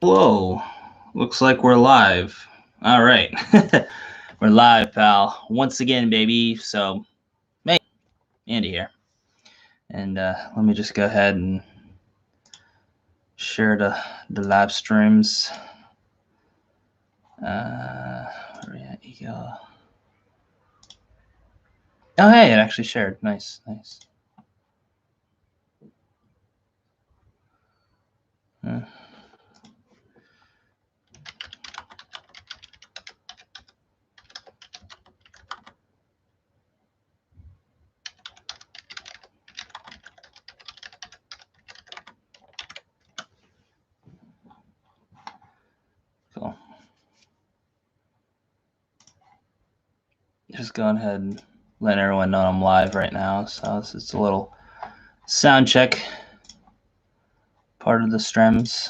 Whoa, looks like we're live. All right. We're live, pal. Once again, baby. So, hey, Andy here. And let me just go ahead and share the live streams. Where you go? Oh, hey, it actually shared. Nice. Cool. Just going ahead and letting everyone know I'm live right now. So this is a little sound check part of the streams.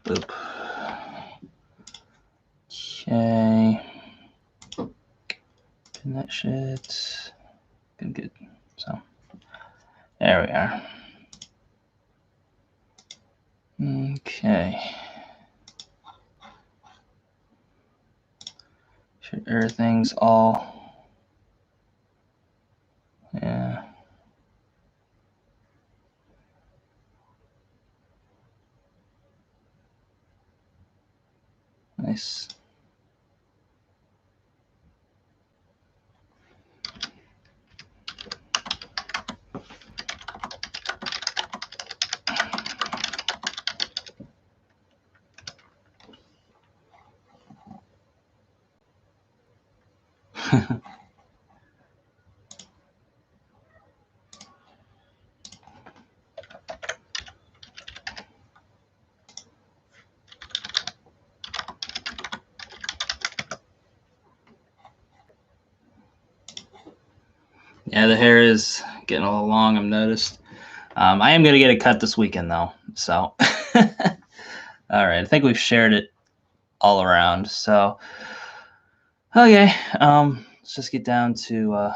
Boop. Okay. Pin that shit. Good. So, there we are. Okay. Sure everything's all. Yeah. Nice. Yeah, the hair is getting a little long, I've noticed. I am going to get it cut this weekend, though. So, all right. I think we've shared it all around. So, okay. Let's just get down to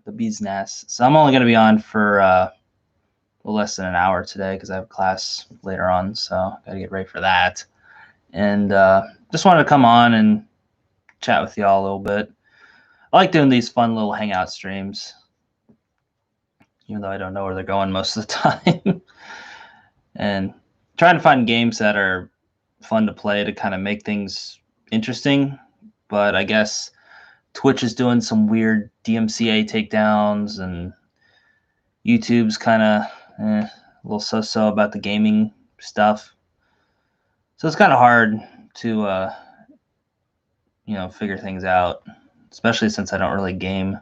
the bee's nest. So, I'm only going to be on for a little less than an hour today because I have a class later on. So, got to get ready for that. And just wanted to come on and chat with y'all a little bit. I like doing these fun little hangout streams, even though I don't know where they're going most of the time. And trying to find games that are fun to play to kind of make things interesting. But I guess Twitch is doing some weird DMCA takedowns, and YouTube's kind of a little so-so about the gaming stuff. So it's kind of hard to, figure things out, especially since I don't really game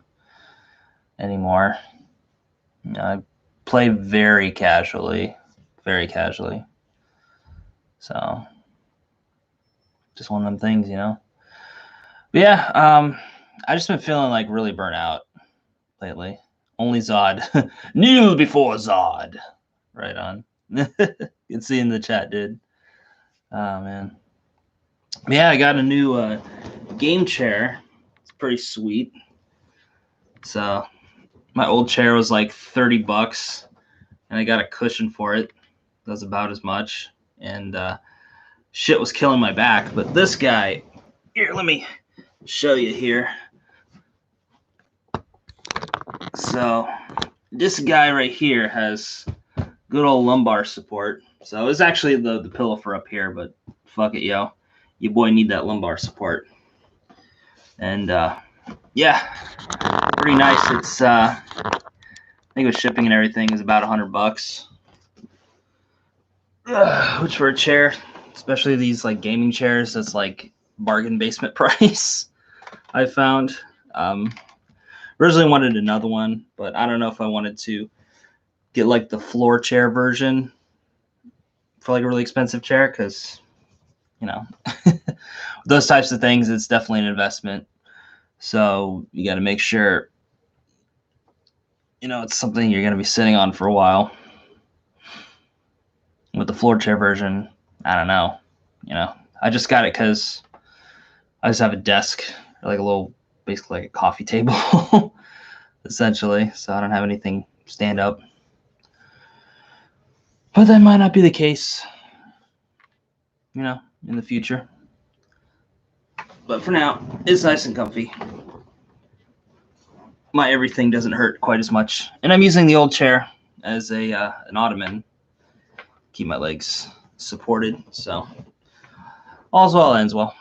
anymore. I play very casually. So just one of them things, But yeah, I just been feeling like really burnt out lately. Only Zod. Kneel before Zod. Right on. You can see in the chat, dude. Oh, man. Yeah, I got a new game chair. It's pretty sweet. So my old chair was like $30, and I got a cushion for it. That's about as much. And shit was killing my back. But this guy, here, let me show you here. So this guy right here has good old lumbar support. So it's actually the pillow for up here, but fuck it, yo. Your boy need that lumbar support. And yeah, pretty nice. It's I think with shipping and everything is about $100. Which for a chair, especially these like gaming chairs, that's like bargain basement price. I found. Originally wanted another one, but I don't know if I wanted to get like the floor chair version for like a really expensive chair, because those types of things, it's definitely an investment. So you got to make sure it's something you're going to be sitting on for a while. With the floor chair version, I don't know. I just got it because I just have a desk, like a little basically like a coffee table, essentially. So I don't have anything stand up. But that might not be the case, in the future. But for now, it's nice and comfy. My everything doesn't hurt quite as much. And I'm using the old chair as an ottoman. Keep my legs supported. So all's well ends well.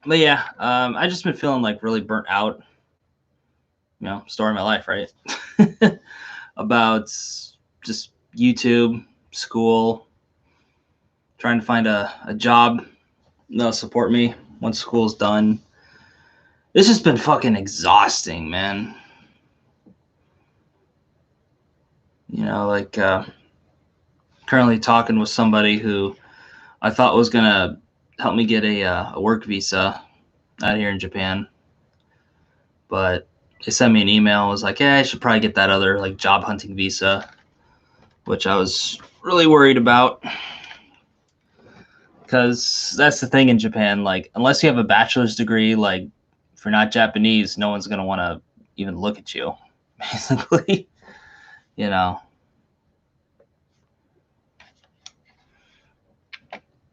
But yeah, I just been feeling like really burnt out. Story of my life, right? About just YouTube, school, trying to find a job that'll support me once school's done. It's just been fucking exhausting, man. Currently talking with somebody who I thought was going to help me get a work visa out here in Japan. But they sent me an email. It was like, I should probably get that other like job hunting visa, which I was really worried about. Because that's the thing in Japan, like, unless you have a bachelor's degree, like, if you're not Japanese, no one's going to want to even look at you, basically,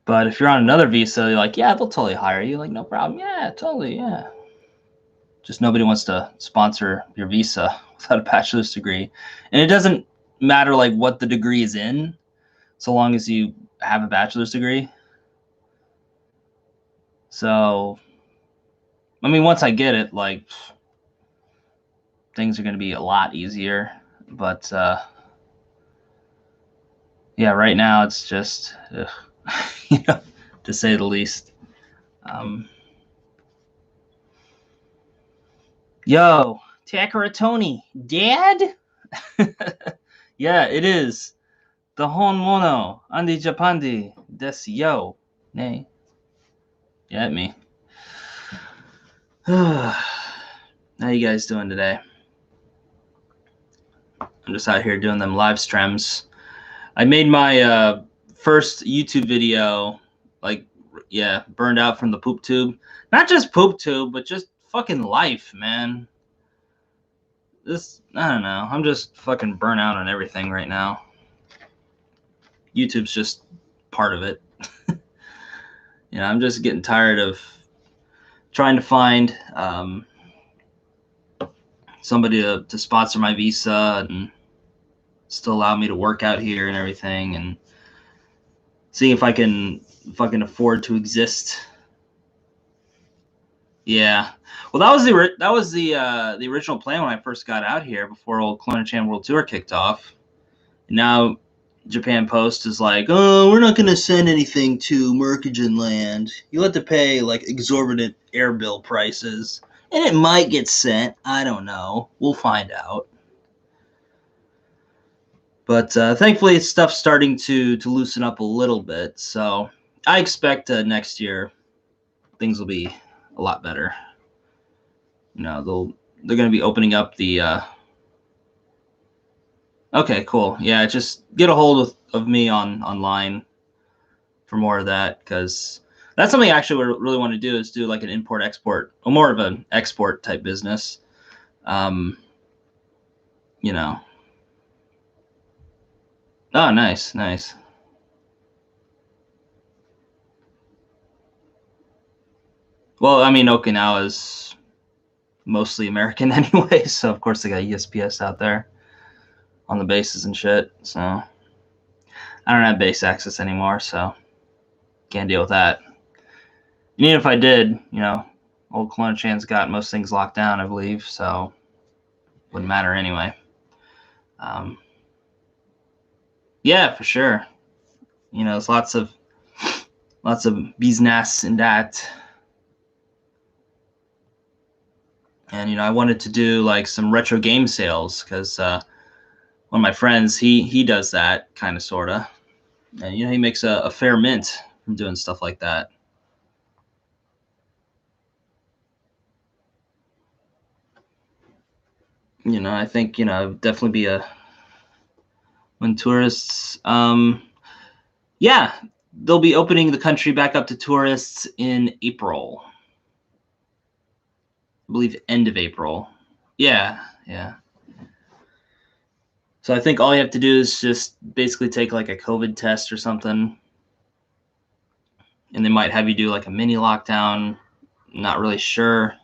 But if you're on another visa, you're like, yeah, they'll totally hire you. Like, no problem. Yeah, totally, yeah. Just nobody wants to sponsor your visa without a bachelor's degree. And it doesn't matter, like, what the degree is in, so long as you have a bachelor's degree. So, I mean, once I get it, like, things are going to be a lot easier. But, yeah, right now it's just, to say the least. Yo, Takara Tony, Dad? Yeah, it is. The Honmono, Andi Japandi, desu yo. Nay. Yeah, me. How you guys doing today? I'm just out here doing them live streams. I made my first YouTube video, burned out from the poop tube. Not just poop tube, but just fucking life, man. I don't know. I'm just fucking burnt out on everything right now. YouTube's just part of it. I'm just getting tired of trying to find somebody to sponsor my visa and still allow me to work out here and everything, and seeing if I can fucking afford to exist. Yeah. Well, that was the original plan when I first got out here before old Clone-chan World Tour kicked off. And now Japan Post is like, oh, we're not going to send anything to Mercagen land. You'll have to pay like exorbitant air bill prices. And it might get sent. I don't know. We'll find out. But thankfully, stuff's starting to loosen up a little bit. So I expect next year things will be a lot better. They're going to be opening up the. Okay, cool. Yeah, just get a hold of me online for more of that, because that's something I actually really want to do, is do like an import-export, or more of an export type business. Oh, nice. Well, I mean, Okinawa's mostly American anyway, so of course they got USPS out there on the bases and shit. So I don't have base access anymore, so can't deal with that. And even if I did, old Clone-chan's got most things locked down, I believe, so wouldn't matter anyway. Yeah, for sure. There's lots of business in that. And I wanted to do like some retro game sales, because one of my friends, he does that kind of sorta, and he makes a fair mint from doing stuff like that. I think definitely be when tourists, yeah, they'll be opening the country back up to tourists in April, believe end of April. Yeah. So I think all you have to do is just basically take like a COVID test or something, and they might have you do like a mini lockdown. Not really sure,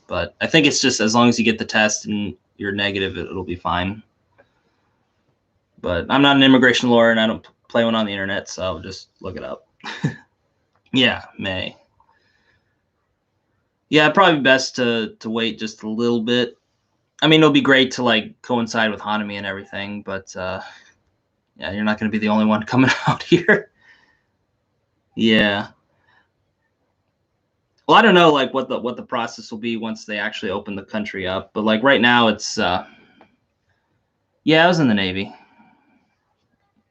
but I think it's just as long as you get the test and you're negative, it'll be fine. But I'm not an immigration lawyer and I don't play one on the internet, so just look it up. Yeah, May. Yeah, probably best to wait just a little bit. I mean, it'll be great to like coincide with Hanami and everything, but yeah, you're not going to be the only one coming out here. Yeah. Well, I don't know like what the process will be once they actually open the country up, but like right now it's yeah, I was in the Navy.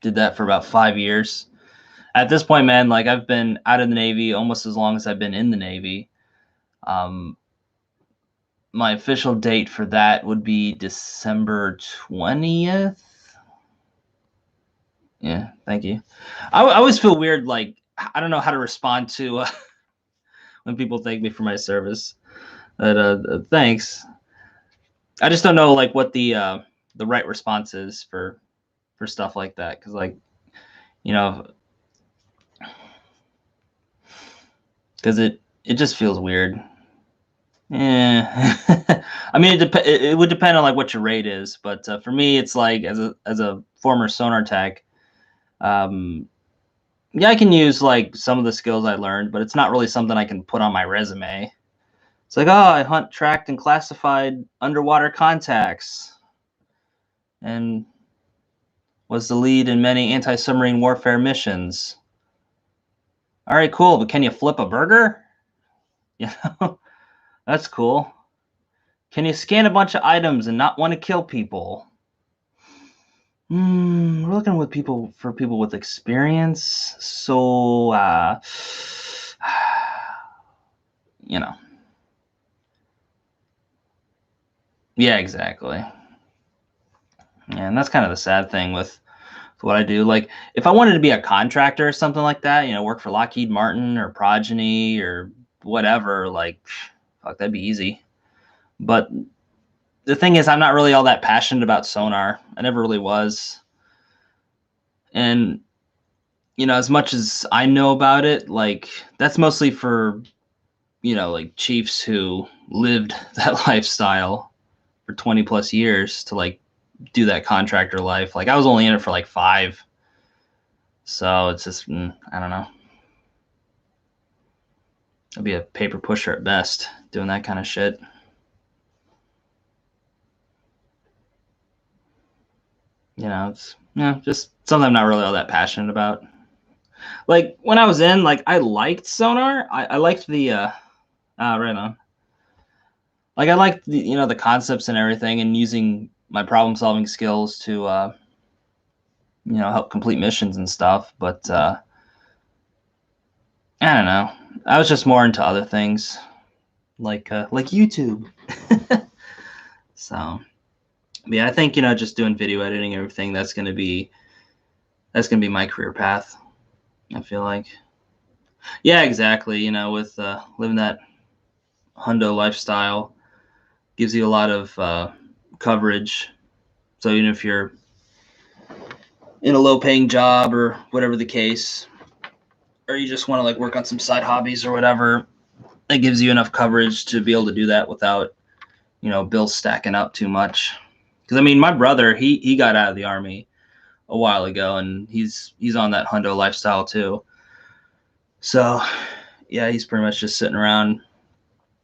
Did that for about 5 years. At this point, man, like I've been out of the Navy almost as long as I've been in the Navy. My official date for that would be December 20th. Yeah, thank you. I always feel weird, like I don't know how to respond to when people thank me for my service. But thanks. I just don't know like what the right response is for stuff like that, because like because it just feels weird. Yeah. I mean, it would depend on like what your rate is, but for me, it's like as a former sonar tech, yeah, I can use like some of the skills I learned, but it's not really something I can put on my resume. It's like, oh, I hunt, tracked, and classified underwater contacts, and was the lead in many anti-submarine warfare missions. All right, cool, but can you flip a burger? That's cool. Can you scan a bunch of items and not want to kill people? We're looking for people with experience. So, yeah, exactly. And that's kind of the sad thing with what I do. Like, if I wanted to be a contractor or something like that, work for Lockheed Martin or Progeny or whatever, like, fuck, that'd be easy. But the thing is, I'm not really all that passionate about sonar. I never really was. And, as much as I know about it, like, that's mostly for, like chiefs who lived that lifestyle for 20 plus years to like do that contractor life. Like I was only in it for like 5. So it's just, I don't know. I'd be a paper pusher at best doing that kind of shit. It's just something I'm not really all that passionate about. Like when I was in, like I liked sonar. I liked the right on. Like I liked the the concepts and everything, and using my problem solving skills to help complete missions and stuff. But I don't know. I was just more into other things, like YouTube. So yeah, I think just doing video editing and everything, that's gonna be my career path. I feel like. Yeah, exactly. With living that hundo lifestyle, gives you a lot of coverage. So even if you're in a low-paying job or whatever the case, or you just want to like work on some side hobbies or whatever, it gives you enough coverage to be able to do that without bills stacking up too much. Because I mean, my brother, he got out of the Army a while ago, and he's on that hundo lifestyle too. So yeah, he's pretty much just sitting around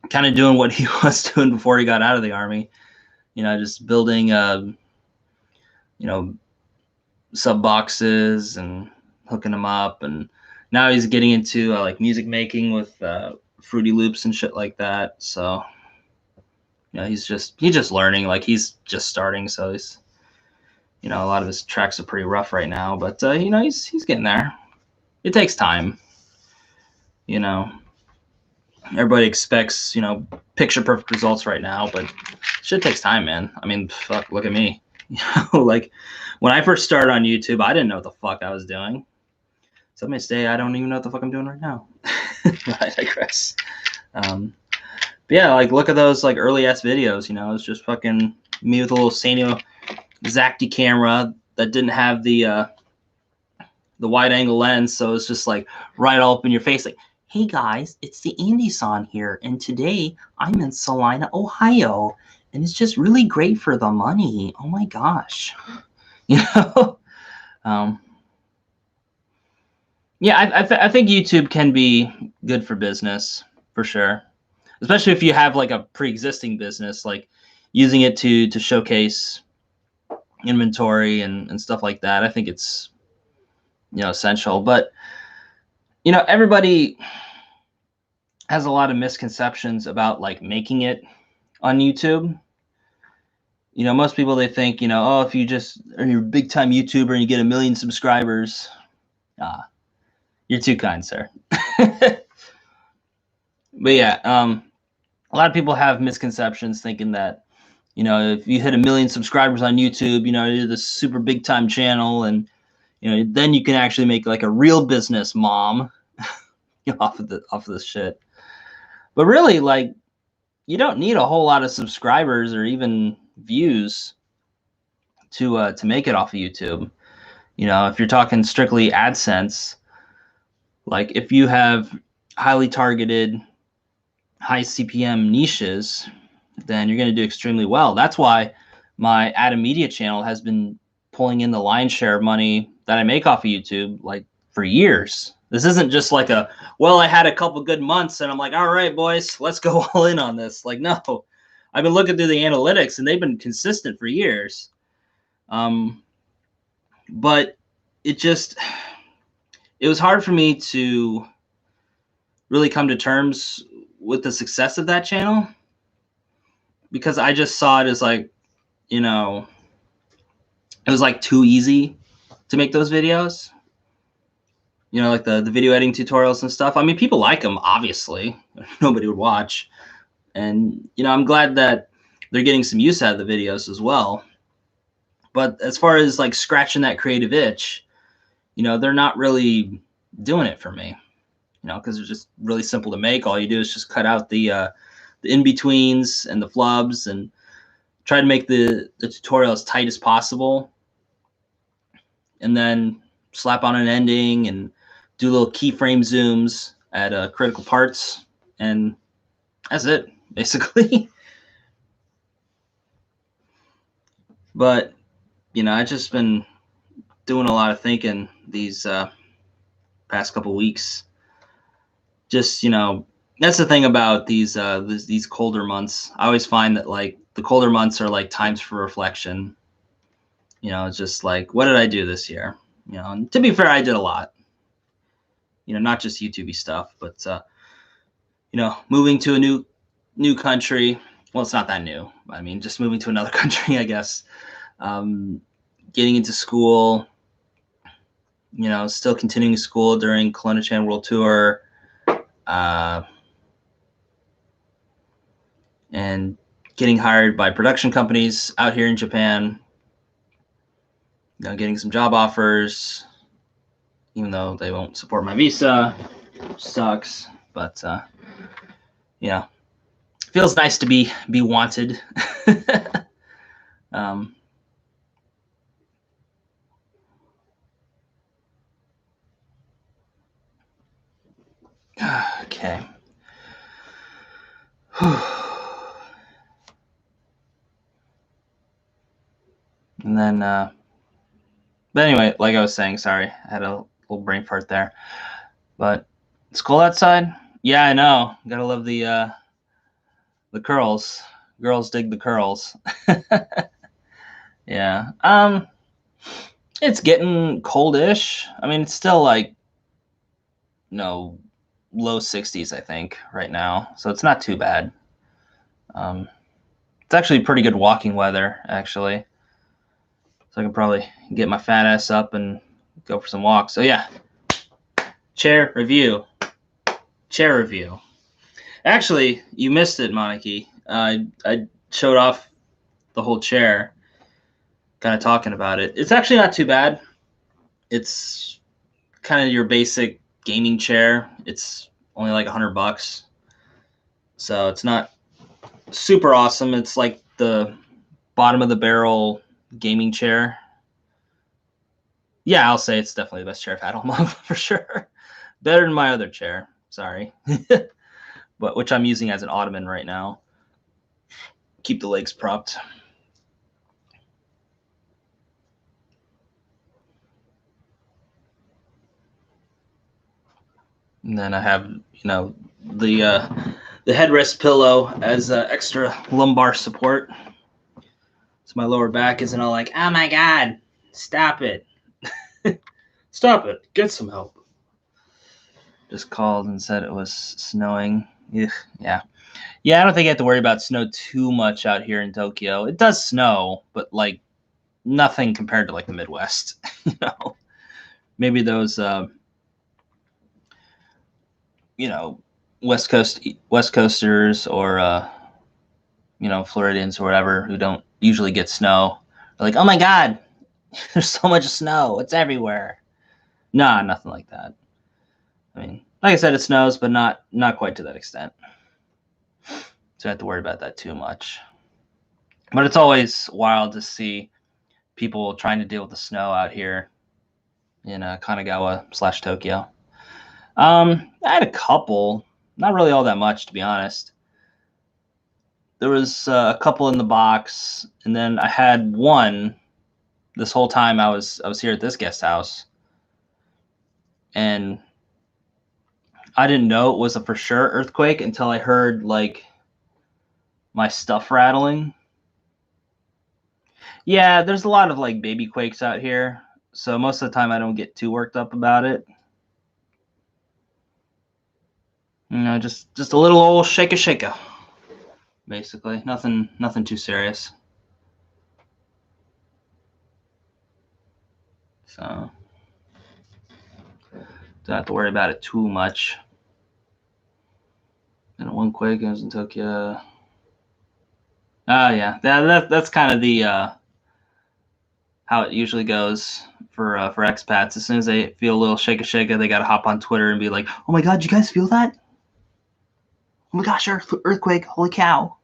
kind of doing what he was doing before he got out of the Army, just building sub boxes and hooking them up, and now he's getting into like music making with Fruity Loops and shit like that. So he's just learning, like he's just starting, so he's a lot of his tracks are pretty rough right now, but he's getting there. It takes time. Everybody expects picture perfect results right now, but shit takes time, man. I mean, fuck, look at me. Like when I first started on YouTube, I didn't know what the fuck I was doing. Some may say I don't even know what the fuck I'm doing right now. But I digress. But yeah, like look at those like early ass videos. You know, it's just fucking me with a little Sanyo Zacti camera that didn't have the wide angle lens, so it's just like right all up in your face, like, hey guys, it's the Andy-san here, and today I'm in Salina, Ohio, and it's just really great for the money. Oh my gosh. You know? Yeah, I think YouTube can be good for business, for sure. Especially if you have like a pre-existing business, like using it to showcase inventory and stuff like that. I think it's, you know, essential. But, you know, everybody has a lot of misconceptions about like making it on YouTube. You know, most people, they think, you know, oh, if you just are a big time YouTuber and you get 1 million subscribers, you're too kind, sir. But yeah, a lot of people have misconceptions thinking that, you know, if you hit 1 million subscribers on YouTube, you know, you're this super big time channel, and you know, then you can actually make like a real business, mom, off of this shit. But really, like, you don't need a whole lot of subscribers or even views to make it off of YouTube. You know, if you're talking strictly AdSense, like if you have highly targeted, high CPM niches, then you're going to do extremely well. That's why my Adam Media channel has been pulling in the lion's share of money that I make off of YouTube, like for years. This isn't just like a, well, I had a couple good months and I'm like, all right, boys, let's go all in on this. Like, no, I've been looking through the analytics and they've been consistent for years. But it was hard for me to really come to terms with the success of that channel, because I just saw it as like, you know, it was like too easy to make those videos. You know, like the video editing tutorials and stuff. I mean, people like them, obviously. Nobody would watch. And, you know, I'm glad that they're getting some use out of the videos as well. But as far as like scratching that creative itch, you know, they're not really doing it for me. You know, because they're just really simple to make. All you do is just cut out the in-betweens and the flubs and try to make the tutorial as tight as possible. And then slap on an ending and do little keyframe zooms at critical parts. And that's it, basically. But, you know, I've just been doing a lot of thinking these past couple weeks. Just, you know, that's the thing about these colder months. I always find that like the colder months are like times for reflection. You know, it's just like, what did I do this year? You know, and to be fair, I did a lot. You know, not just YouTube-y stuff, but you know, moving to a new country. Well, it's not that new. I mean, just moving to another country, I guess. Getting into school. You know, still continuing school during Kelowna Chan World Tour. And getting hired by production companies out here in Japan. You know, getting some job offers, even though they won't support my visa, which sucks. But you know, it feels nice to be wanted. Okay. And then, but anyway, like I was saying, sorry, I had a little brain fart there. But it's cold outside. Yeah, I know. Gotta love the curls. Girls dig the curls. Yeah. It's getting coldish. I mean, it's still like, you know, low 60s, I think, right now. So it's not too bad. It's actually pretty good walking weather, actually. So I can probably get my fat ass up and go for some walks. So yeah, chair review. Chair review. Actually, you missed it, Moniki. I showed off the whole chair, kind of talking about it. It's actually not too bad. It's kind of your basic gaming chair. It's only like $100, so it's not super awesome. It's like the bottom of the barrel gaming chair. Yeah, I'll say it's definitely the best chair I've had all month for sure. Better than my other chair. Sorry. But which I'm using as an ottoman right now. Keep the legs propped. And then I have, the headrest pillow as extra lumbar support. So my lower back isn't all like, oh my God, stop it. Stop it. Get some help. Just called and said it was snowing. Ugh, yeah. Yeah, I don't think I have to worry about snow too much out here in Tokyo. It does snow, but like nothing compared to like the Midwest. Maybe those West Coasters or Floridians or whatever who don't usually get snow. They're like, oh my God, there's so much snow. It's everywhere. Nah, nothing like that. I mean, like I said, it snows, but not quite to that extent. So I have to worry about that too much. But it's always wild to see people trying to deal with the snow out here in Kanagawa/Tokyo. I had a couple, not really all that much to be honest. There was a couple in the box, and then I had one this whole time I was here at this guest house, and I didn't know it was a for sure earthquake until I heard like my stuff rattling. Yeah, there's a lot of like baby quakes out here, so most of the time I don't get too worked up about it. Just a little old shake basically. Nothing too serious. So don't have to worry about it too much. And one quake goes in Tokyo. Oh yeah, that's kind of the how it usually goes for expats. As soon as they feel a little shake, they got to hop on Twitter and be like, "Oh my God, you guys feel that? Oh my gosh, earthquake! Holy cow!"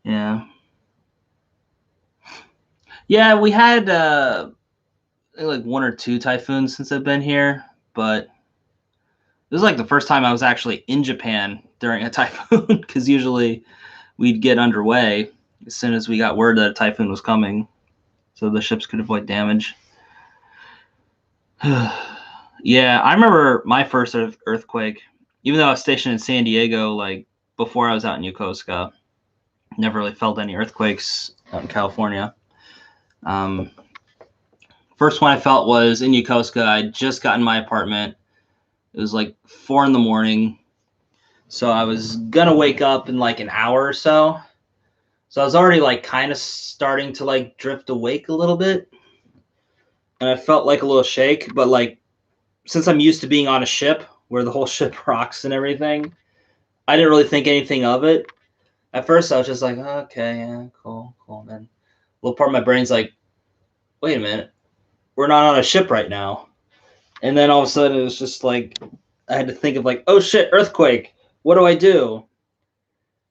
Yeah, yeah. We had like one or two typhoons since I've been here, but this is like the first time I was actually in Japan during a typhoon because usually we'd get underway as soon as we got word that a typhoon was coming, so the ships could avoid damage. Yeah, I remember my first earthquake. Even though I was stationed in San Diego, like before I was out in Yokosuka, never really felt any earthquakes out in California. Um, First one I felt was in Yokosuka. I just got in my apartment. It was like 4 a.m, so I was gonna wake up in like an hour or so. So I was already like kind of starting to like drift awake a little bit, and I felt like a little shake. But like since I'm used to being on a ship where the whole ship rocks and everything, I didn't really think anything of it. At first, I was just like, oh, okay, yeah, cool. And then a little part of my brain's like, wait a minute, we're not on a ship right now. And then all of a sudden, it was just like, I had to think of like, oh shit, earthquake. What do I do?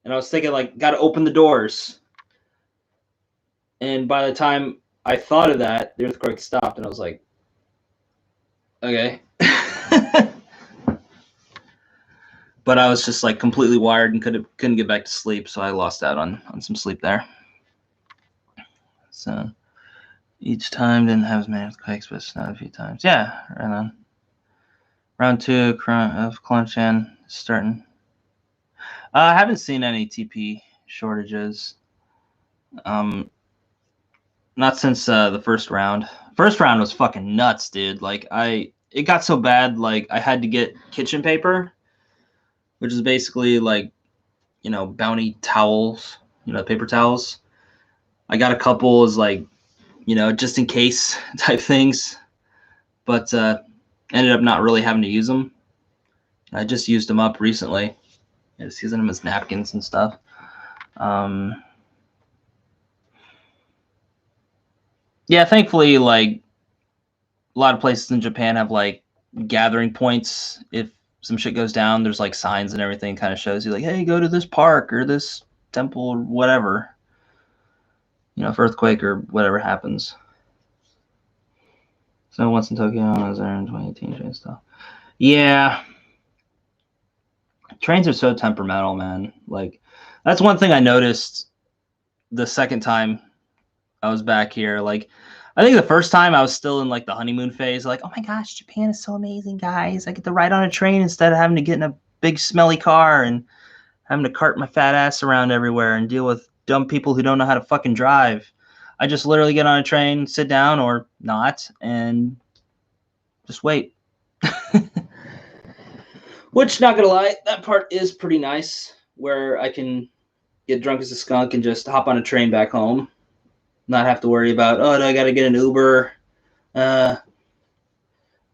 And I was thinking like, got to open the doors. And by the time I thought of that, the earthquake stopped, and I was like, okay. But I was just like completely wired and couldn't get back to sleep, so I lost out on some sleep there. So each time didn't have as many earthquakes, but snowed a few times. Yeah, right on. Round 2 of Klonchan starting. I haven't seen any TP shortages. Not since the first round. First round was fucking nuts, dude. Like it got so bad, like I had to get kitchen paper, which is basically like, bounty towels, paper towels. I got a couple as like, just in case type things, but ended up not really having to use them. I just used them up recently. Just using them as napkins and stuff. Yeah, thankfully, like a lot of places in Japan have like gathering points. If some shit goes down, there's like signs and everything kind of shows you like, hey, go to this park or this temple or whatever. If earthquake or whatever happens. So once in Tokyo, I was there in 2018 train stuff. Yeah. Trains are so temperamental, man. Like, that's one thing I noticed the second time I was back here. Like, I think the first time I was still in like the honeymoon phase. Like, oh my gosh, Japan is so amazing, guys. I get to ride on a train instead of having to get in a big smelly car and having to cart my fat ass around everywhere and deal with dumb people who don't know how to fucking drive. I just literally get on a train, sit down or not, and just wait. Which, not gonna lie, that part is pretty nice, where I can get drunk as a skunk and just hop on a train back home. Not have to worry about, oh, do I gotta get an Uber? I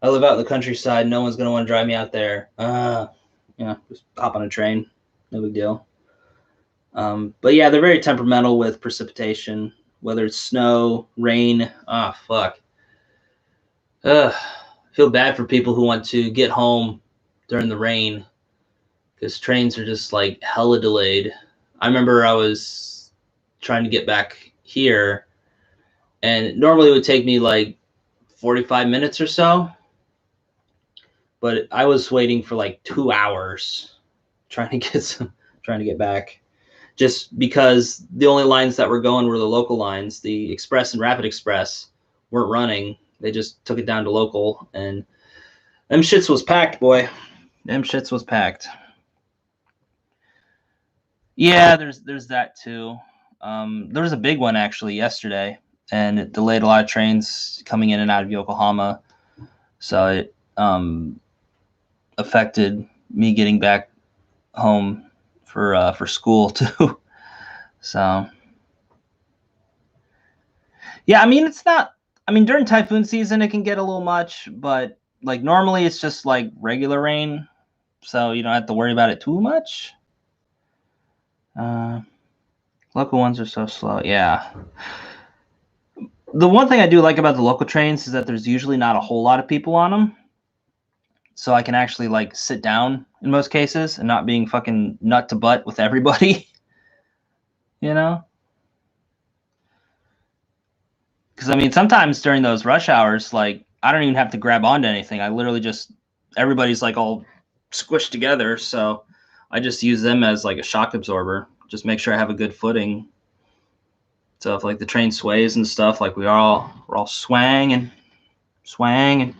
live out in the countryside. No one's gonna want to drive me out there. Just hop on a train. No big deal. But yeah, they're very temperamental with precipitation, whether it's snow, rain. Ah, fuck. I feel bad for people who want to get home during the rain because trains are just like hella delayed. I remember I was trying to get back here, and normally it would take me like 45 minutes or so, but I was waiting for like 2 hours trying to get back, just because the only lines that were going were the local lines. The Express and Rapid Express weren't running. They just took it down to local, and them shits was packed, boy. Them shits was packed. Yeah, there's that too. There was a big one actually yesterday, and it delayed a lot of trains coming in and out of Yokohama. So it affected me getting back home for school too. So yeah, I mean it's not. I mean during typhoon season it can get a little much, but like normally it's just like regular rain, so you don't have to worry about it too much. Local ones are so slow. Yeah. The one thing I do like about the local trains is that there's usually not a whole lot of people on them. So I can actually like sit down in most cases and not being fucking nut to butt with everybody. you know? Because I mean, sometimes during those rush hours, like I don't even have to grab onto anything. I literally just, everybody's like all squished together. So I just use them as like a shock absorber. Just make sure I have a good footing. So if like the train sways and stuff, like we're all swanging. Same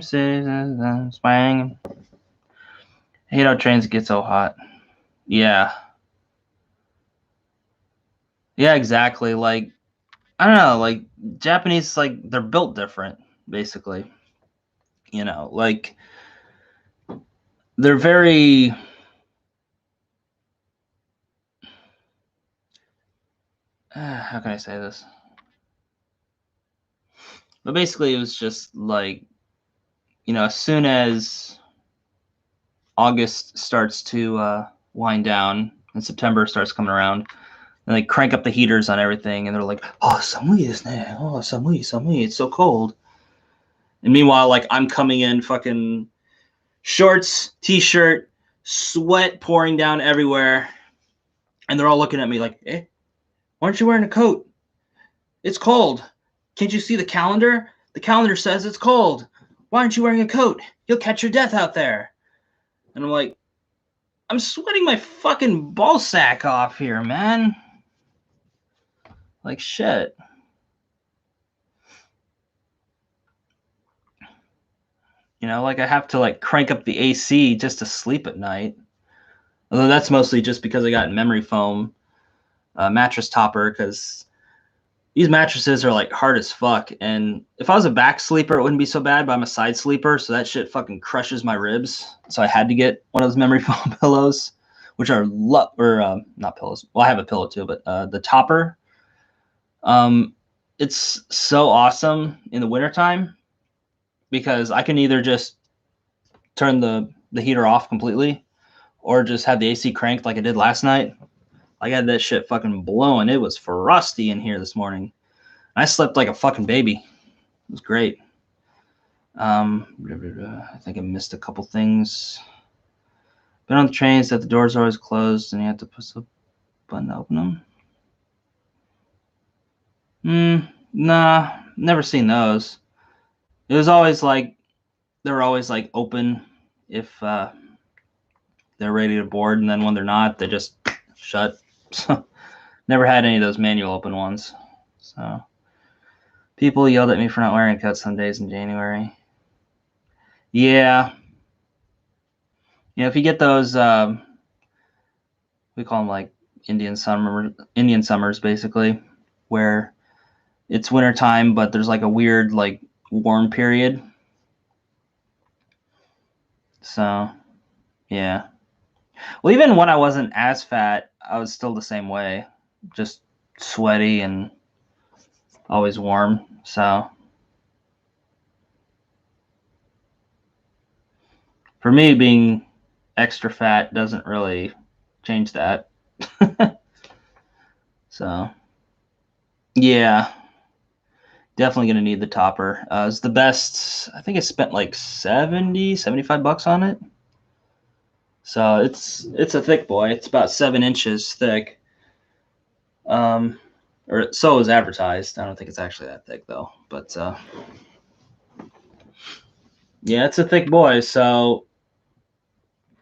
cities as swanging. I hate how trains get so hot. Yeah. Yeah, exactly. Like, I don't know, like Japanese, like they're built different, basically. Like they're very how can I say this? But basically, it was just like, as soon as August starts to wind down and September starts coming around, and they crank up the heaters on everything, and they're like, "Oh, samui desu ne. Oh, samui. It's so cold." And meanwhile, like I'm coming in fucking shorts, t-shirt, sweat pouring down everywhere, and they're all looking at me like, "Eh, why aren't you wearing a coat? It's cold. Can't you see the calendar? The calendar says it's cold. Why aren't you wearing a coat? You'll catch your death out there." And I'm like, I'm sweating my fucking ball sack off here, man. Like shit. Like I have to like crank up the AC just to sleep at night. Although that's mostly just because I got memory foam mattress topper, because these mattresses are like hard as fuck. And if I was a back sleeper, it wouldn't be so bad, but I'm a side sleeper, so that shit fucking crushes my ribs. So I had to get one of those memory foam pillows, which are not pillows. Well, I have a pillow too, but the topper. It's so awesome in the wintertime because I can either just turn the heater off completely or just have the AC cranked like I did last night. I got that shit fucking blowing. It was frosty in here this morning. I slept like a fucking baby. It was great. I think I missed a couple things. Been on the trains that the doors are always closed and you have to push the button to open them. Nah, never seen those. It was always like they were always like open if they're ready to board, and then when they're not, they just shut. So never had any of those manual open ones. So people yelled at me for not wearing a cut some days in January. Yeah. If you get those, we call them like Indian summers, basically, where it's wintertime, but there's like a weird like warm period. So, yeah. Well, even when I wasn't as fat, I was still the same way, just sweaty and always warm. So, for me, being extra fat doesn't really change that. So, yeah, definitely going to need the topper. It's the best. I think I spent like 70, 75 bucks on it. So it's a thick boy. It's about 7 inches thick. Or so is advertised. I don't think it's actually that thick though. But yeah, it's a thick boy. So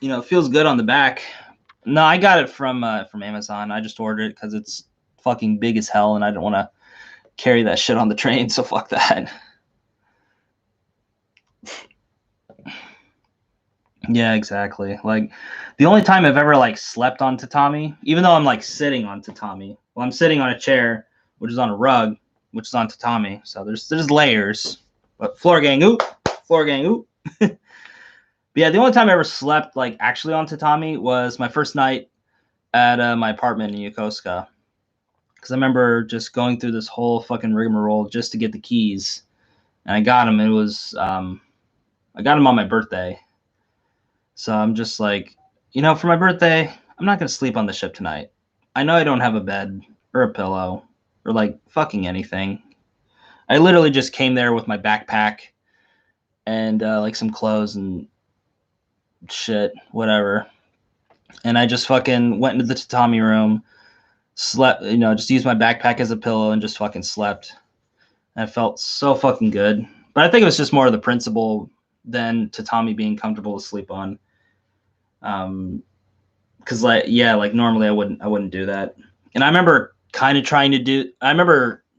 it feels good on the back. No, I got it from Amazon. I just ordered it because it's fucking big as hell, and I don't want to carry that shit on the train. So fuck that. Yeah, exactly. Like the only time I've ever like slept on tatami, even though I'm like sitting on tatami, well, I'm sitting on a chair, which is on a rug, which is on tatami. So there's layers. But floor gang, oop. But yeah, the only time I ever slept like actually on tatami was my first night at my apartment in Yokosuka. Because I remember just going through this whole fucking rigmarole just to get the keys, and I got them. It was I got them on my birthday. So I'm just like, for my birthday, I'm not going to sleep on the ship tonight. I know I don't have a bed or a pillow or like fucking anything. I literally just came there with my backpack and like some clothes and shit, whatever. And I just fucking went into the tatami room, slept, just used my backpack as a pillow and just fucking slept. And I felt so fucking good. But I think it was just more of the principle than tatami being comfortable to sleep on. Because like normally I wouldn't do that. And I remember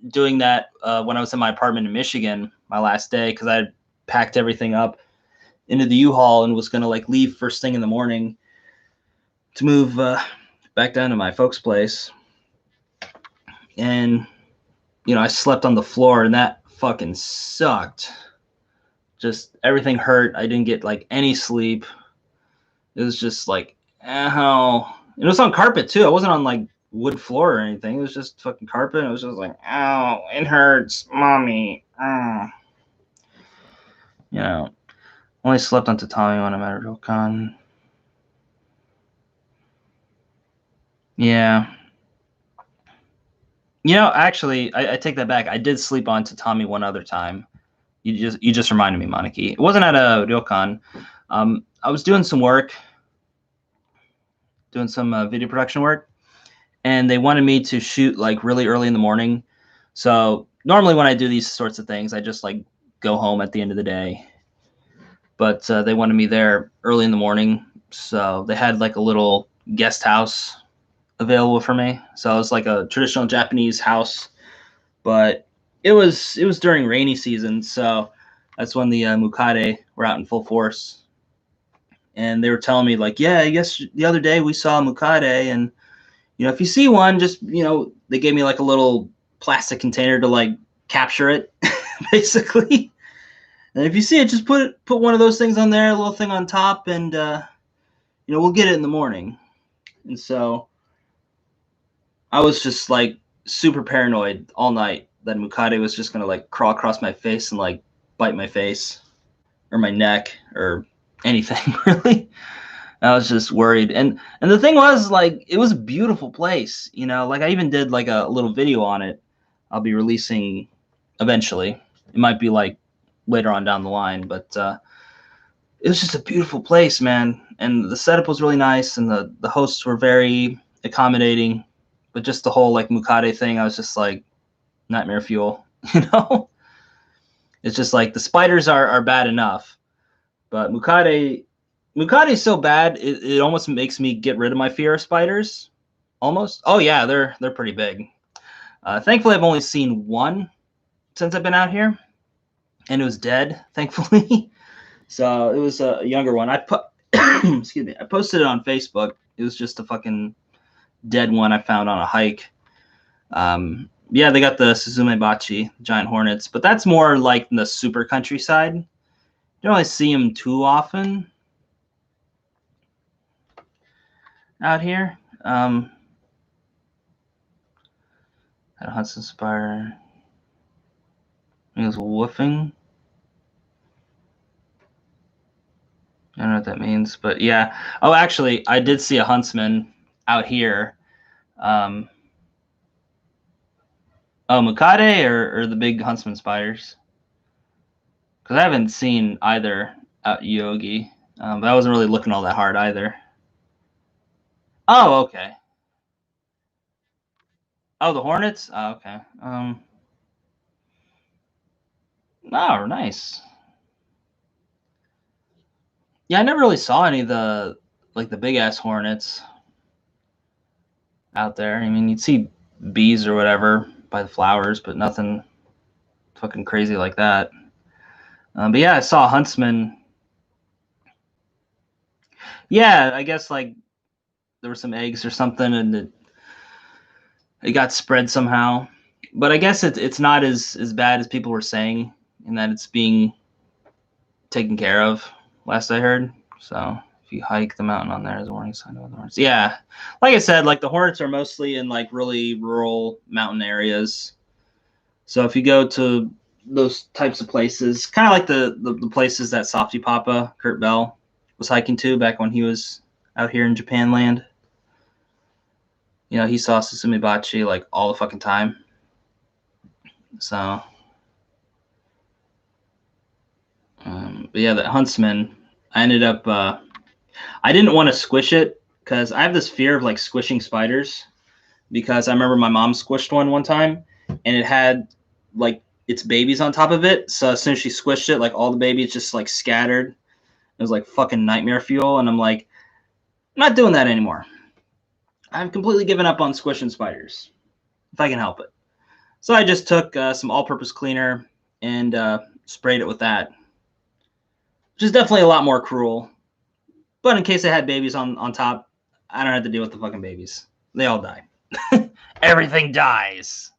doing that when I was in my apartment in Michigan my last day, because I had packed everything up into the U-Haul and was gonna like leave first thing in the morning to move back down to my folks' place. And I slept on the floor, and that fucking sucked. Just everything hurt. I didn't get like any sleep. It was just like, ow. It was on carpet too. I wasn't on like wood floor or anything. It was just fucking carpet. It was just like, ow, it hurts, mommy. Only slept on tatami when I'm at a ryokan. Yeah. Actually, I take that back. I did sleep on tatami one other time. You just reminded me, Moniki. It wasn't at a ryokan. I was doing some work, doing some video production work, and they wanted me to shoot like really early in the morning. So normally when I do these sorts of things, I just like go home at the end of the day. But they wanted me there early in the morning, so they had like a little guest house available for me. So it was like a traditional Japanese house, but it was during rainy season, so that's when the mukade were out in full force. And they were telling me like, yeah, I guess the other day we saw a mukade, and if you see one, just they gave me like a little plastic container to like capture it, basically. And if you see it, just put one of those things on there, a little thing on top, and we'll get it in the morning. And so I was just like super paranoid all night that mukade was just gonna like crawl across my face and like bite my face or my neck or anything really. I was just worried. And the thing was, like, it was a beautiful place, like I even did like a little video on it. I'll be releasing eventually. It might be like later on down the line, but it was just a beautiful place, man. And the setup was really nice, and the hosts were very accommodating. But just the whole like Mukade thing, I was just like nightmare fuel, you know? It's just like the spiders are bad enough, but Mukade is so bad it almost makes me get rid of my fear of spiders. Almost. Oh yeah, they're pretty big. Thankfully, I've only seen one since I've been out here, and it was dead. Thankfully, so it was a younger one. I put excuse me. I posted it on Facebook. It was just a fucking dead one I found on a hike. Yeah, they got the Suzumebachi giant hornets, but that's more like the super countryside. You don't really see them too often out here. At Hudson Spire, I think it was woofing. I don't know what that means, but yeah. Oh, actually, I did see a huntsman out here. Oh, Mukade or the big huntsman spiders? Because I haven't seen either out Yogi, but I wasn't really looking all that hard either. Oh, okay. Oh, the hornets. Oh, okay. Oh, nice. Yeah, I never really saw any of the like the big ass hornets out there. I mean, you'd see bees or whatever by the flowers, but nothing fucking crazy like that. But yeah, I saw a huntsman. Yeah, I guess like there were some eggs or something, and it got spread somehow. But I guess it's not as bad as people were saying, in that it's being taken care of. Last I heard. So if you hike the mountain on there, there's a warning sign of the hornets. Yeah, like I said, like the hornets are mostly in like really rural mountain areas. So if you go to those types of places, kind of like the places that Softy Papa Kurt Bell was hiking to back when he was out here in Japan land. You know, he saw Susumibachi like all the fucking time. So, but yeah, that huntsman, I ended up, I didn't want to squish it because I have this fear of like squishing spiders, because I remember my mom squished one time and it had like its babies on top of it. So as soon as she squished it, like all the babies just like scattered. It was like fucking nightmare fuel. And I'm like, I'm not doing that anymore. I've completely given up on squishing spiders if I can help it. So I just took some all-purpose cleaner and sprayed it with that, which is definitely a lot more cruel. But in case it had babies on top, I don't have to deal with the fucking babies. They all die. Everything dies.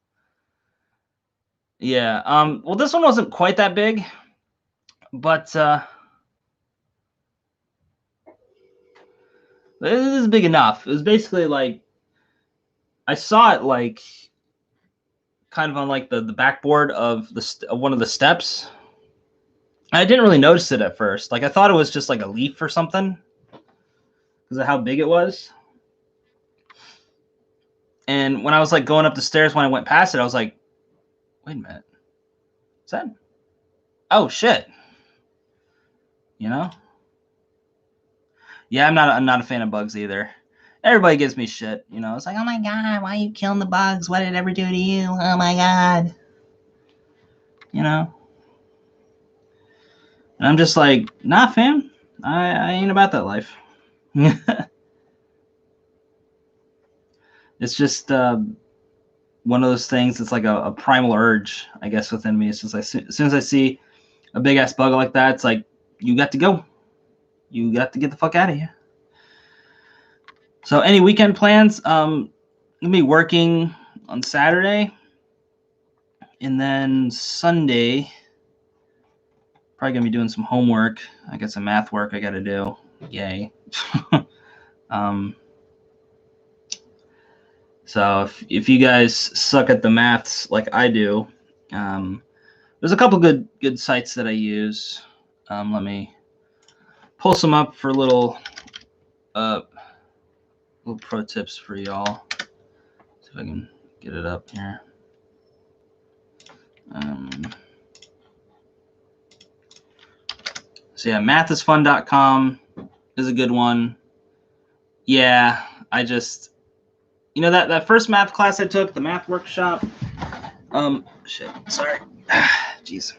Yeah. Well, this one wasn't quite that big, but it is big enough. It was basically like I saw it like kind of on like the backboard of of one of the steps. I didn't really notice it at first. Like I thought it was just like a leaf or something because of how big it was. And when I was like going up the stairs, when I went past it, I was like, "Wait a minute, is that? Oh shit!" You know? Yeah, I'm not a fan of bugs either. Everybody gives me shit. You know, it's like, "Oh my god, why are you killing the bugs? What did it ever do to you? Oh my god!" You know? And I'm just like, "Nah, fam, I ain't about that life." It's just one of those things. It's like a primal urge, I guess, within me. It's just like as soon as I see a big ass bug like that, it's like you got to go. You got to get the fuck out of here. So, any weekend plans? Gonna be working on Saturday, and then Sunday, probably gonna be doing some homework. I got some math work I got to do. Yay. um, so if you guys suck at the maths like I do, there's a couple good sites that I use. Let me pull some up for little pro tips for y'all. See if I can get it up here. So yeah, mathisfun.com is a good one. Yeah, I just, that first math class I took, the math workshop. Shit, sorry. Jeez.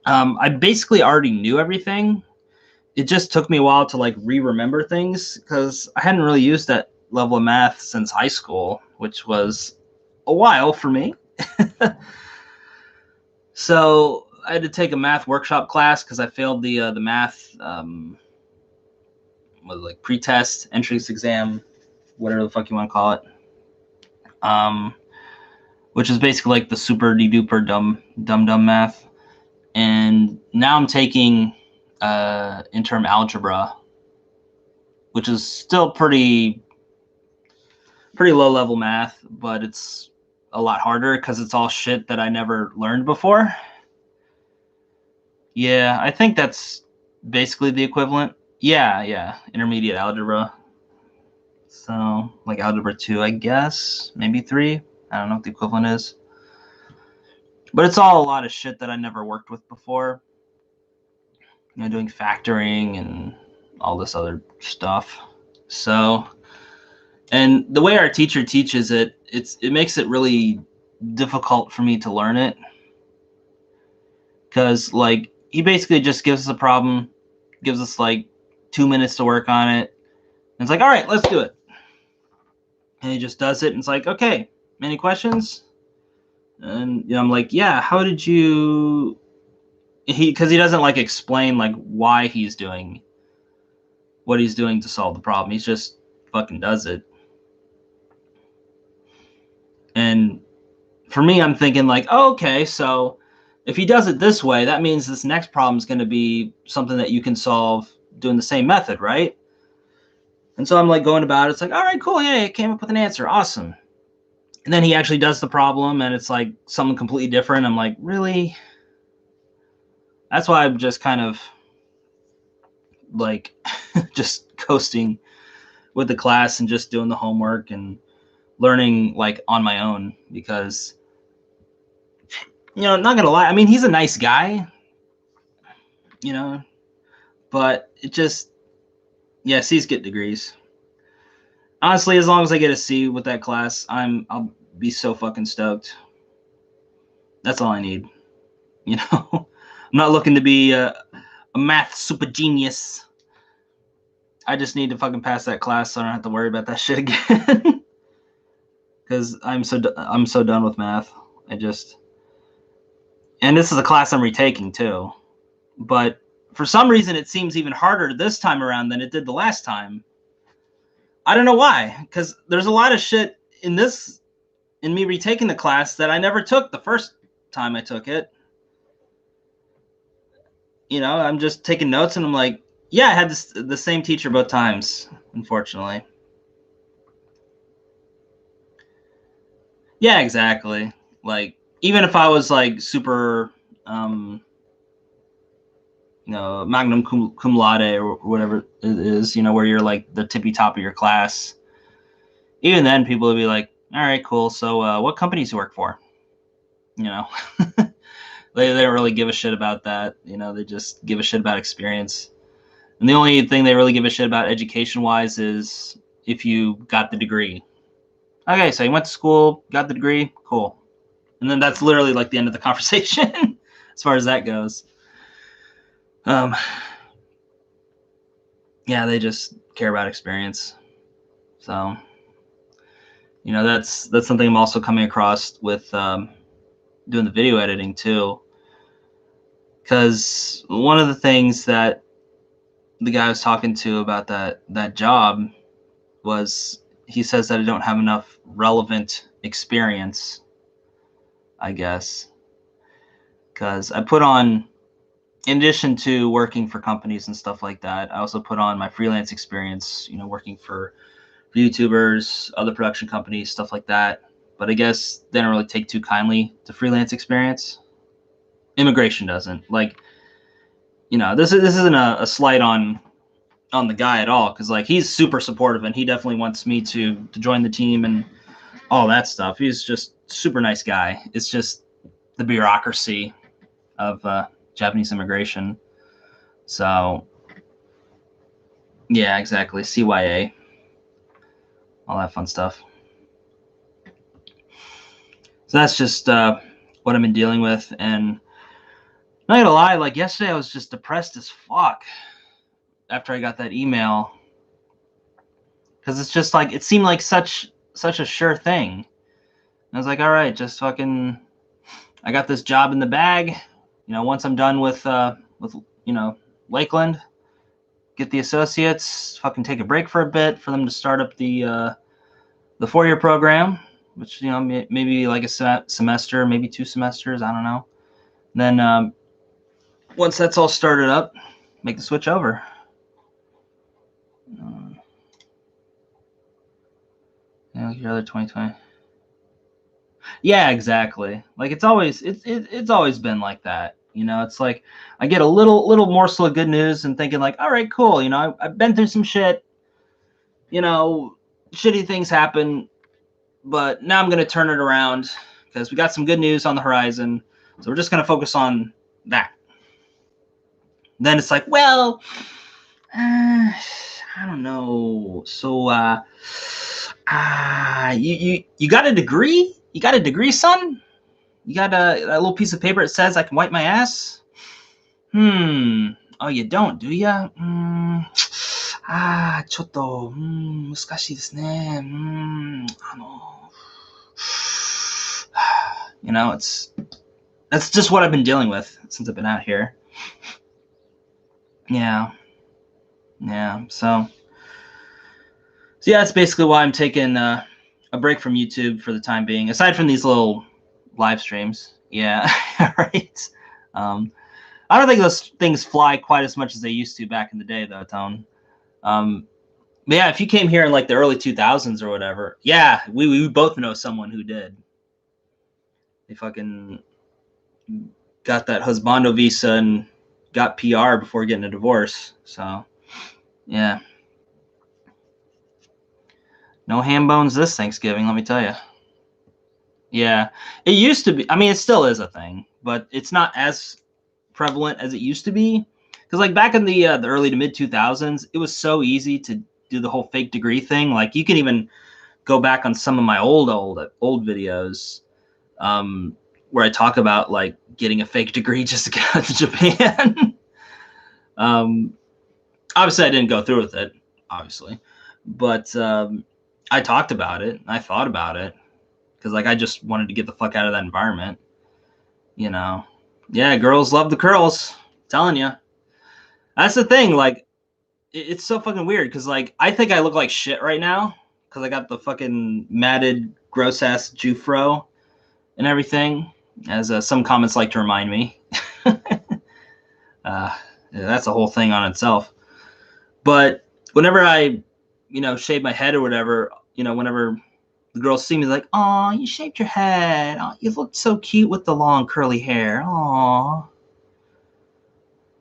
I basically already knew everything. It just took me a while to like re-remember things because I hadn't really used that level of math since high school, which was a while for me. So I had to take a math workshop class because I failed the math like pre-test entrance exam, whatever the fuck you want to call it. Which is basically like the super duper dumb math. And now I'm taking interim algebra, which is still pretty low level math, but it's a lot harder because it's all shit that I never learned before. Yeah, I think that's basically the equivalent. Yeah, intermediate algebra. So like algebra 2, I guess, maybe 3. I don't know what the equivalent is. But it's all a lot of shit that I never worked with before. Doing factoring and all this other stuff. So, and the way our teacher teaches it, it makes it really difficult for me to learn it. Because, like, he basically just gives us a problem, gives us like 2 minutes to work on it. And it's like, all right, let's do it. And he just does it. And it's like, okay, any questions? And I'm like, yeah, how did you... Because he doesn't like explain like why he's doing what he's doing to solve the problem. He's just fucking does it. And for me, I'm thinking like, oh, okay, so if he does it this way, that means this next problem is going to be something that you can solve doing the same method, right? And so I'm like going about it. It's like, all right, cool. Yeah, I came up with an answer. Awesome. And then he actually does the problem and it's like something completely different. I'm like, really? That's why I'm just kind of like just coasting with the class and just doing the homework and learning like on my own because, not gonna lie, I mean, he's a nice guy, but it just, yeah, C's get degrees. Honestly, as long as I get a C with that class, I'll be so fucking stoked. That's all I need. I'm not looking to be a math super genius. I just need to fucking pass that class so I don't have to worry about that shit again. Because I'm so done with math. And this is a class I'm retaking too. But for some reason, it seems even harder this time around than it did the last time. I don't know why, because there's a lot of shit in me retaking the class that I never took the first time I took it. I'm just taking notes and I'm like, yeah, I had the same teacher both times, unfortunately. Yeah, exactly. Like, even if I was like super, magna cum laude or whatever it is, where you're like the tippy top of your class, even then people would be like, all right, cool. So what companies you work for? They don't really give a shit about that. They just give a shit about experience. And the only thing they really give a shit about education-wise is if you got the degree. Okay, so you went to school, got the degree, cool. And then that's literally like the end of the conversation as far as that goes. Yeah, they just care about experience. So, that's something I'm also coming across with doing the video editing too. Because one of the things that the guy I was talking to about that job was he says that I don't have enough relevant experience, I guess. Because I put on, in addition to working for companies and stuff like that, I also put on my freelance experience, working for YouTubers, other production companies, stuff like that. But I guess they don't really take too kindly to freelance experience. Immigration doesn't. Like, this isn't a slight on the guy at all, because like he's super supportive and he definitely wants me to join the team and all that stuff. He's just super nice guy. It's just the bureaucracy of Japanese immigration So yeah, exactly. CYA, all that fun stuff. So that's just what I've been dealing with. And not gonna lie, like yesterday I was just depressed as fuck after I got that email, because it's just like it seemed like such a sure thing. And I was like, all right, just fucking, I got this job in the bag. Once I'm done with Lakeland, get the associates, fucking take a break for a bit for them to start up the 4-year program, which maybe like a semester, maybe 2 semesters, I don't know. And then once that's all started up, make the switch over. Your other 2020. Yeah, exactly. Like it's always been like that. It's like I get a little morsel of good news and thinking like, all right, cool. I've been through some shit. Shitty things happen, but now I'm gonna turn it around because we got some good news on the horizon. So we're just gonna focus on that. Then it's like, well, I don't know. So, you got a degree? You got a degree, son? You got a little piece of paper that says I can wipe my ass? Oh, you don't, do ya? ちょっと、難しいですね。that's just what I've been dealing with since I've been out here. Yeah. So yeah, that's basically why I'm taking a break from YouTube for the time being. Aside from these little live streams, yeah, right. I don't think those things fly quite as much as they used to back in the day, though, Tone. But yeah, if you came here in like the early 2000s or whatever, yeah, we both know someone who did. They fucking got that husbando visa and got PR before getting a divorce. So, yeah. No ham bones this Thanksgiving, let me tell you. Yeah, it used to be. I mean, it still is a thing, but it's not as prevalent as it used to be. Because like back in the early to mid 2000s, it was so easy to do the whole fake degree thing. Like you can even go back on some of my old videos where I talk about like getting a fake degree just to get out to Japan. Obviously, I didn't go through with it, obviously, but I talked about it. I thought about it because like I just wanted to get the fuck out of that environment. Yeah, girls love the curls. I'm telling you, that's the thing. Like, it's so fucking weird because like I think I look like shit right now because I got the fucking matted, gross ass Jufro and everything, as some comments like to remind me. That's a whole thing on itself. But whenever I, shave my head or whatever, whenever the girls see me, like, "Oh, you shaved your head. Oh, you looked so cute with the long curly hair. Aw."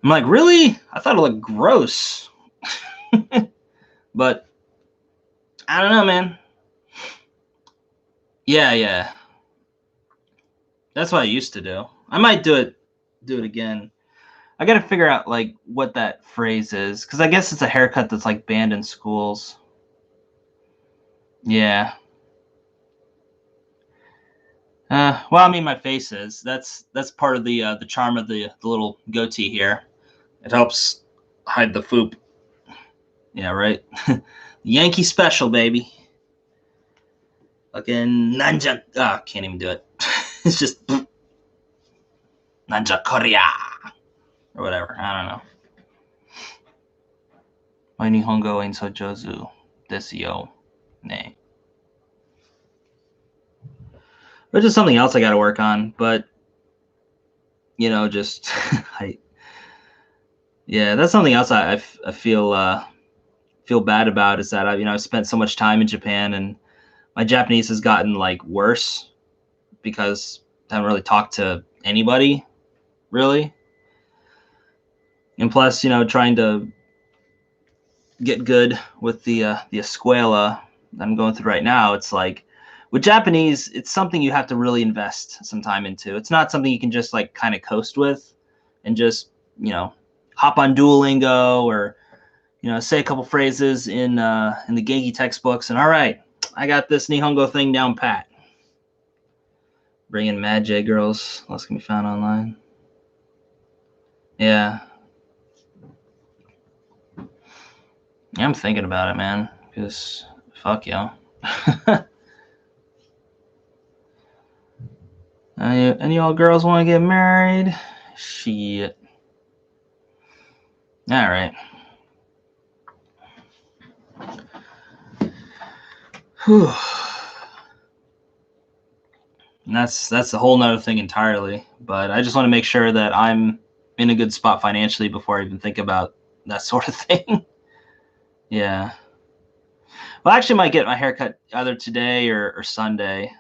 I'm like, really? I thought it looked gross. But I don't know, man. Yeah. That's what I used to do. I might do it again. I got to figure out like what that phrase is, because I guess it's a haircut that's like banned in schools. Yeah. Well, I mean, my face is. That's part of the charm of the little goatee here. It helps hide the foop. Yeah, right. Yankee special, baby. Fucking Nanja. Can't even do it. It's just Nanja Korea or whatever. I don't know. Why Nihongo ain't so jozu desu yo ne. Which is something else I got to work on, but just that's something else I feel bad about, is that I spent so much time in Japan and my Japanese has gotten like worse because I haven't really talked to anybody really. And plus, trying to get good with the escuela that I'm going through right now, it's like with Japanese, it's something you have to really invest some time into. It's not something you can just like kind of coast with and just, hop on Duolingo or say a couple phrases in the Genki textbooks, and all right, I got this Nihongo thing down pat. Bring in Mad J girls. Less can be found online. Yeah. I'm thinking about it, man. Because fuck yo. Any y'all girls want to get married? Shit. All right. Whew. And that's a whole nother thing entirely. But I just want to make sure that I'm in a good spot financially before I even think about that sort of thing. Yeah. Well, I actually might get my hair cut either today or Sunday.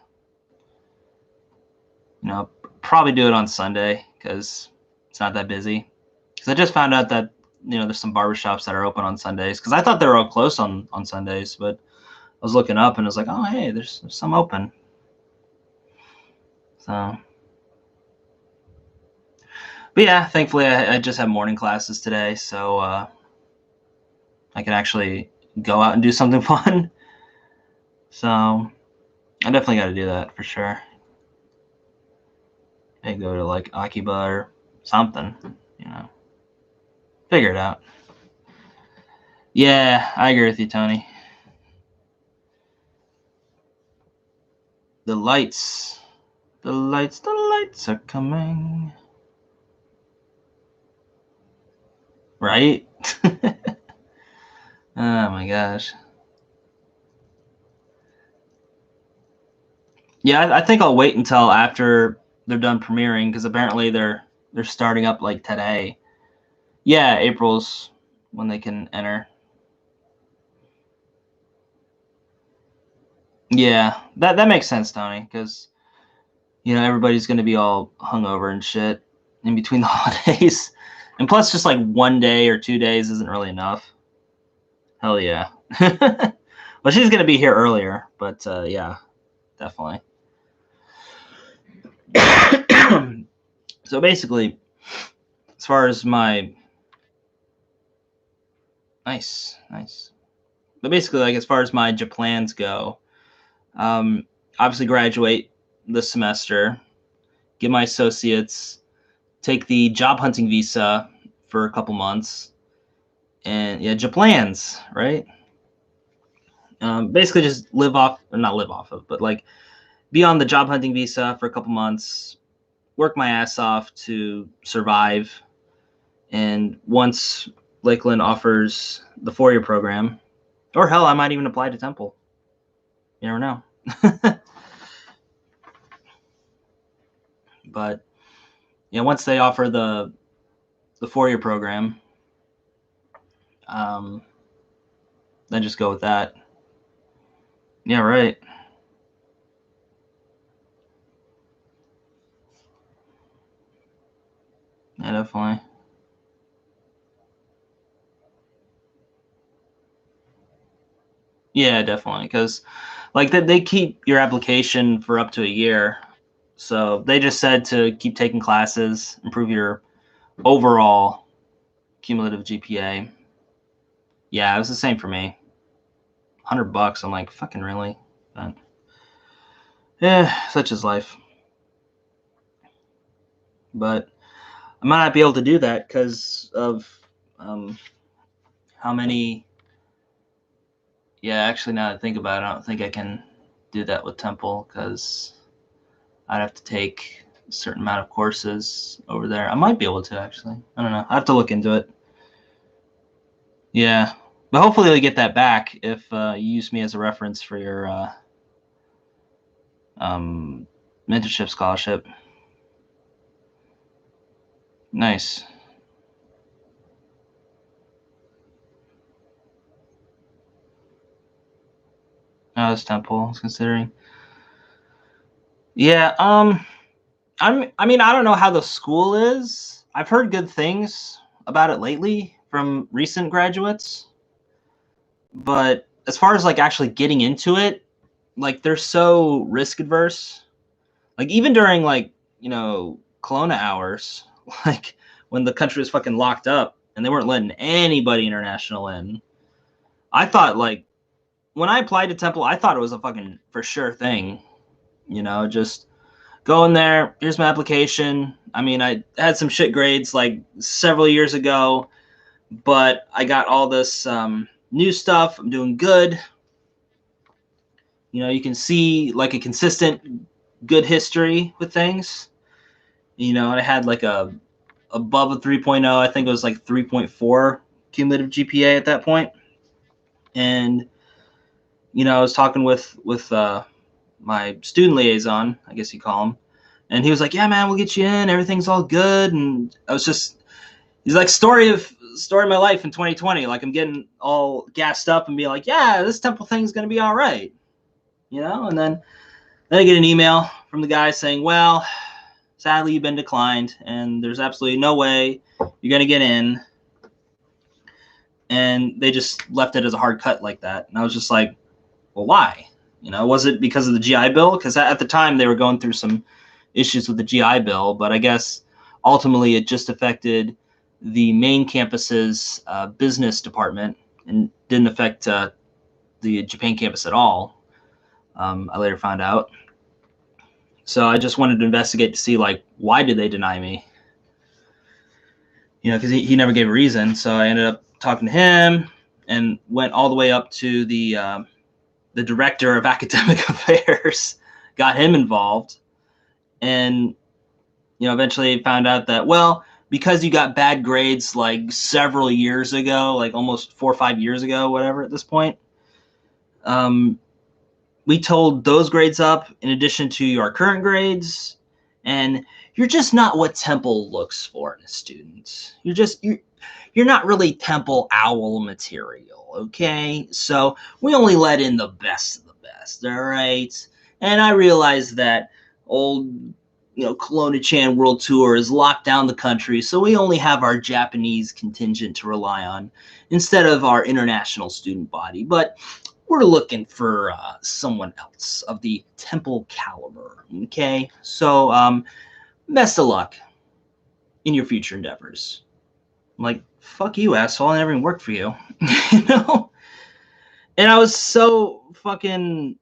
Probably do it on Sunday because it's not that busy. Because I just found out that there's some barbershops that are open on Sundays. Because I thought they were all closed on Sundays, but I was looking up and I was like, oh hey, there's some open. So, but yeah, thankfully I just have morning classes today, so I can actually go out and do something fun. So I definitely got to do that for sure. Maybe go to like Akiba or something, figure it out. Yeah, I agree with you, Tony. The lights are coming. Right? Oh my gosh. Yeah, I think I'll wait until after they're done premiering because apparently they're starting up like today. Yeah, April's when they can enter. Yeah, that makes sense, Tony, because everybody's gonna be all hungover and shit in between the holidays, and plus, just like 1 day or 2 days isn't really enough. Hell yeah. Well, she's gonna be here earlier, but yeah, definitely. So basically, as far as my nice, but basically, like as far as my plans go, obviously graduate this semester, get my associates, take the job hunting visa for a couple months, and yeah, plans, right? Basically, just not live off of, but like be on the job hunting visa for a couple months, work my ass off to survive, and once Lakeland offers the 4-year program, or hell, I might even apply to Temple. You never know. But once they offer the 4-year program, then just go with that. Yeah, right. Yeah, definitely. Yeah, definitely. Because like they keep your application for up to a year. So they just said to keep taking classes, improve your overall cumulative GPA. Yeah, it was the same for me. $100. I'm like, fucking really? But yeah, such is life. But I might not be able to do that because of how many. Yeah, actually, now that I think about it, I don't think I can do that with Temple because I'd have to take a certain amount of courses over there. I might be able to, actually. I don't know. I have to look into it. Yeah. But hopefully you'll get that back if you use me as a reference for your mentorship scholarship. Nice. Oh, that's Temple. I was considering. Yeah. I mean, I don't know how the school is. I've heard good things about it lately from recent graduates. But as far as like actually getting into it, like they're so risk adverse. Like even during like, Kelowna hours, like when the country was fucking locked up, and they weren't letting anybody international in. I thought, like, when I applied to Temple, I thought it was a fucking for sure thing. Just go in there. Here's my application. I mean, I had some shit grades like several years ago, but I got all this new stuff. I'm doing good. You can see like a consistent good history with things. And I had like a above a 3.0. I think it was like 3.4 cumulative GPA at that point. And I was talking with my student liaison, I guess you call him, and he was like, "Yeah, man, we'll get you in. Everything's all good." And he's like, story of my life in 2020. Like, I'm getting all gassed up and be like, "Yeah, this Temple thing's gonna be all right," And then I get an email from the guy saying, "Well, sadly, you've been declined, and there's absolutely no way you're gonna get in." And they just left it as a hard cut like that. And I was just like, well, why? Was it because of the GI Bill? Because at the time they were going through some issues with the GI Bill, but I guess ultimately it just affected the main campus's business department and didn't affect the Japan campus at all. I later found out. So I just wanted to investigate to see, like, why did they deny me? Because he never gave a reason. So I ended up talking to him and went all the way up to the director of academic affairs, got him involved, and eventually found out that, well, because you got bad grades like several years ago, like almost 4 or 5 years ago, whatever at this point, we told those grades up in addition to your current grades, and you're just not what Temple looks for in a student. You're not really Temple owl material, okay? So we only let in the best of the best, all right? And I realized that old, Kelowna-chan World Tour has locked down the country, so we only have our Japanese contingent to rely on instead of our international student body. But we're looking for someone else of the Temple caliber, okay? So best of luck in your future endeavors. I'm like, fuck you, asshole. I never even worked for you. And I was so fucking,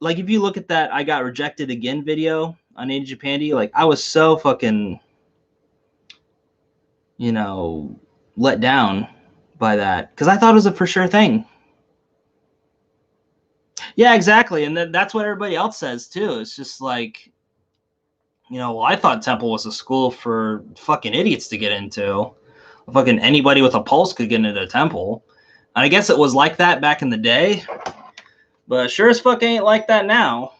like, if you look at that I got rejected again video on Native Japandi, like, I was so fucking, let down by that, because I thought it was a for sure thing. Yeah, exactly. And that's what everybody else says too. It's just like, well, I thought Temple was a school for fucking idiots to get into. Fucking anybody with a pulse could get into Temple. And I guess it was like that back in the day, but sure as fuck ain't like that now.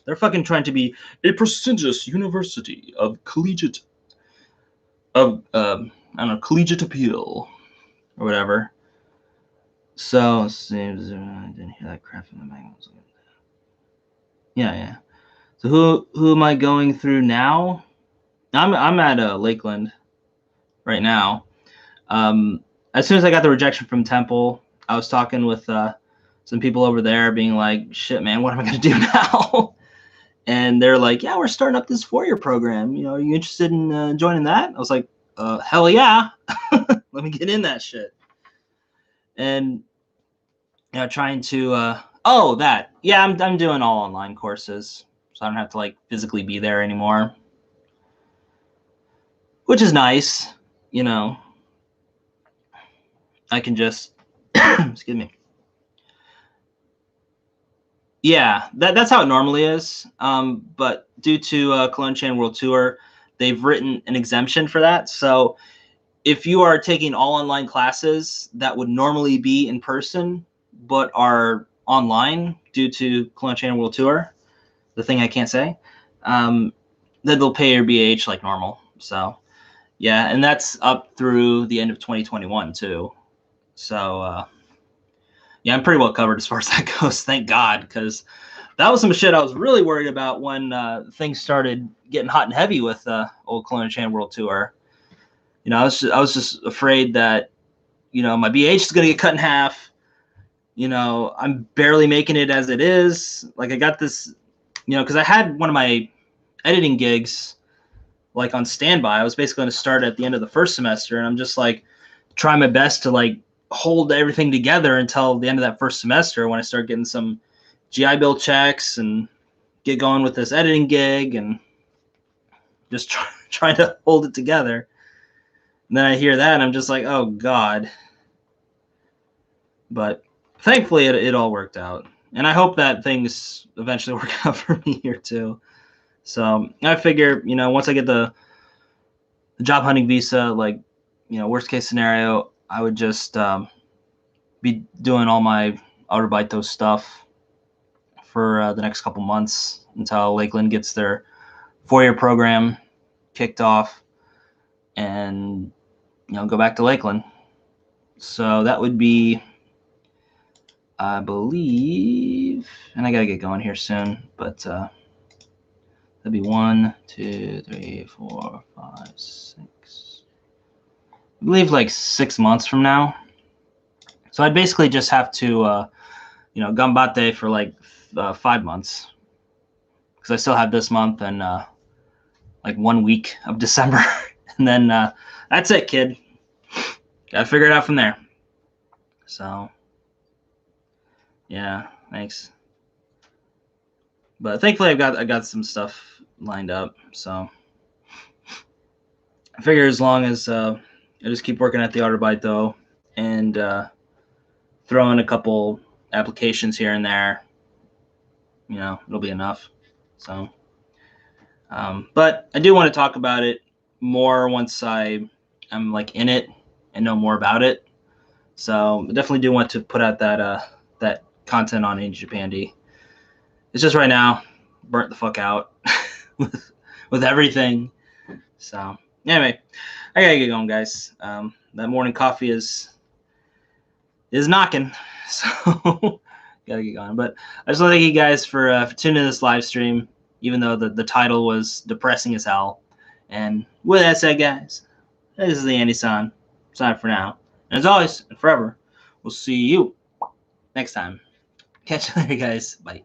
They're fucking trying to be a prestigious university of collegiate appeal or whatever. So I didn't hear that crap in the mic. Yeah. So who am I going through now? I'm at Lakeland right now. As soon as I got the rejection from Temple, I was talking with some people over there, being like, shit, man, what am I going to do now? And they're like, yeah, we're starting up this 4-year program. Are you interested in joining that? I was like, hell yeah. Let me get in that shit. And trying to that. Yeah, I'm doing all online courses, so I don't have to like physically be there anymore, which is nice. I can just excuse me. Yeah, that's how it normally is. But due to Kelowna-chan World Tour, they've written an exemption for that. So if you are taking all online classes that would normally be in person but are online due to Kelowna-chan World Tour, the thing I can't say, then they'll pay your BH like normal. So yeah, and that's up through the end of 2021 too. So yeah, I'm pretty well covered as far as that goes. Thank God, because that was some shit I was really worried about when things started getting hot and heavy with old Kelowna-chan World Tour. I was just afraid that my BH is gonna get cut in half. I'm barely making it as it is. Like, I got this, because I had one of my editing gigs like on standby. I was basically going to start at the end of the first semester, and I'm just like trying my best to like hold everything together until the end of that first semester when I start getting some GI Bill checks and get going with this editing gig and just trying to hold it together. And then I hear that and I'm just like, oh God. But thankfully it all worked out. And I hope that things eventually work out for me here too. So I figure, once I get the job hunting visa, like, worst case scenario, I would just be doing all my Autobito stuff for the next couple months until Lakeland gets their 4-year program kicked off and, go back to Lakeland. So that would be, I believe, and I got to get going here soon, but that'd be 1, 2, 3, 4, 5, 6, I believe like 6 months from now. So I'd basically just have to, gambate for like 5 months because I still have this month and like 1 week of December. And then that's it, kid. Gotta figure it out from there. So, yeah, thanks. But thankfully, I got some stuff lined up. So I figure as long as I just keep working at the Autobito and throw in a couple applications here and there, it'll be enough. So, but I do want to talk about it more once I'm like in it and know more about it. So I definitely do want to put out that content on Indie Japandy. It's just right now, burnt the fuck out with everything. So anyway, I gotta get going, guys. That morning coffee is knocking, so gotta get going. But I just want to thank you guys for tuning in this live stream, even though the title was depressing as hell. And with that said, guys, this is the Andy-san. Sign for now. And as always, and forever, we'll see you next time. Catch you later, guys. Bye.